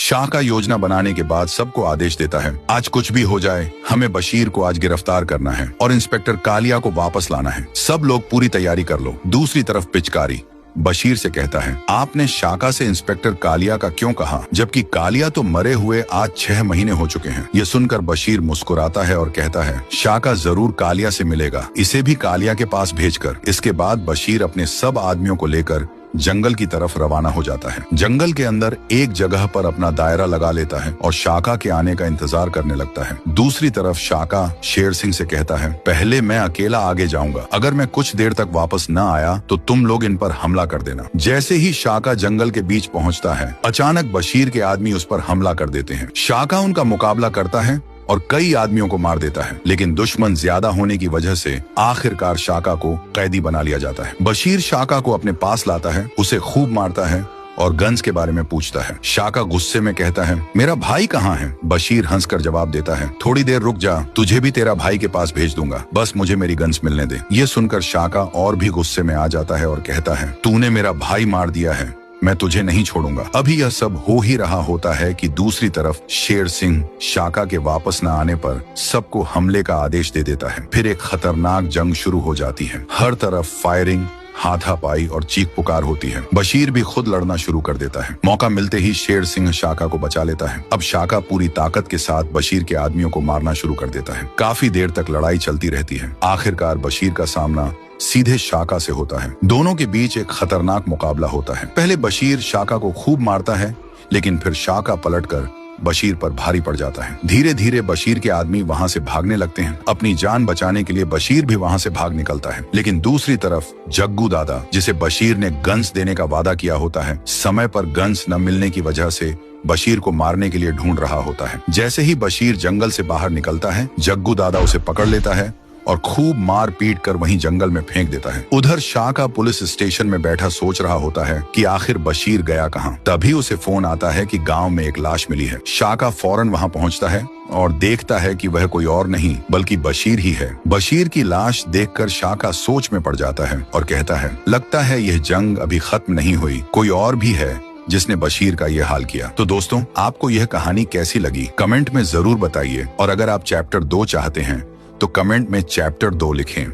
शाका योजना बनाने के बाद सबको आदेश देता है, आज कुछ भी हो जाए हमें बशीर को आज गिरफ्तार करना है और इंस्पेक्टर कालिया को वापस लाना है। सब लोग पूरी तैयारी कर लो। दूसरी तरफ पिचकारी बशीर से कहता है, आपने शाका से इंस्पेक्टर कालिया का क्यों कहा, जबकि कालिया तो मरे हुए आज 6 महीने हो चुके हैं। ये सुनकर बशीर मुस्कुराता है और कहता है, शाका जरूर कालिया से मिलेगा, इसे भी कालिया के पास भेजकर। इसके बाद बशीर अपने सब आदमियों को लेकर जंगल की तरफ रवाना हो जाता है। जंगल के अंदर एक जगह पर अपना दायरा लगा लेता है और शाका के आने का इंतजार करने लगता है। दूसरी तरफ शाका शेर सिंह से कहता है, पहले मैं अकेला आगे जाऊंगा, अगर मैं कुछ देर तक वापस न आया तो तुम लोग इन पर हमला कर देना। जैसे ही शाका जंगल के बीच पहुंचता है, अचानक बशीर के आदमी उस पर हमला कर देते हैं। शाका उनका मुकाबला करता है और कई आदमियों को मार देता है, लेकिन दुश्मन ज्यादा होने की वजह से आखिरकार शाका को कैदी बना लिया जाता है। बशीर शाका को अपने पास लाता है, उसे खूब मारता है और गन्स के बारे में पूछता है। शाका गुस्से में कहता है, मेरा भाई कहाँ है? बशीर हंसकर जवाब देता है, थोड़ी देर रुक जा, तुझे भी तेरा भाई के पास भेज दूंगा, बस मुझे मेरी गन्स मिलने दे। ये सुनकर शाका और भी गुस्से में आ जाता है और कहता है, तूने मेरा भाई मार दिया है, मैं तुझे नहीं छोड़ूंगा। अभी यह सब हो ही रहा होता है कि दूसरी तरफ शेर सिंह शाका के वापस न आने पर सबको हमले का आदेश दे देता है। फिर एक खतरनाक जंग शुरू हो जाती है। हर तरफ फायरिंग, हाथापाई और चीख पुकार होती है। बशीर भी खुद लड़ना शुरू कर देता है। मौका मिलते ही शेर सिंह शाका को बचा लेता है। अब शाका पूरी ताकत के साथ बशीर के आदमियों को मारना शुरू कर देता है। काफी देर तक लड़ाई चलती रहती है। आखिरकार बशीर का सामना सीधे शाका से होता है। दोनों के बीच एक खतरनाक मुकाबला होता है। पहले बशीर शाका को खूब मारता है, लेकिन फिर शाका पलटकर बशीर पर भारी पड़ जाता है। धीरे धीरे बशीर के आदमी वहां से भागने लगते हैं। अपनी जान बचाने के लिए बशीर भी वहां से भाग निकलता है। लेकिन दूसरी तरफ जग्गू दादा, जिसे बशीर ने गन्स देने का वादा किया होता है, समय पर गन्स न मिलने की वजह से बशीर को मारने के लिए ढूंढ रहा होता है। जैसे ही बशीर जंगल से बाहर निकलता है, जग्गू दादा उसे पकड़ लेता है और खूब मार पीट कर वहीं जंगल में फेंक देता है। उधर शाका पुलिस स्टेशन में बैठा सोच रहा होता है कि आखिर बशीर गया कहाँ। तभी उसे फोन आता है कि गांव में एक लाश मिली है। शाका फौरन वहां पहुंचता है और देखता है कि वह कोई और नहीं बल्कि बशीर ही है। बशीर की लाश देखकर शाका सोच में पड़ जाता है और कहता है, लगता है यह जंग अभी खत्म नहीं हुई, कोई और भी है जिसने बशीर का यह हाल किया। तो दोस्तों, आपको यह कहानी कैसी लगी कमेंट में जरूर बताइए, और अगर आप चैप्टर 2 चाहते हैं तो कमेंट में चैप्टर 2 लिखें।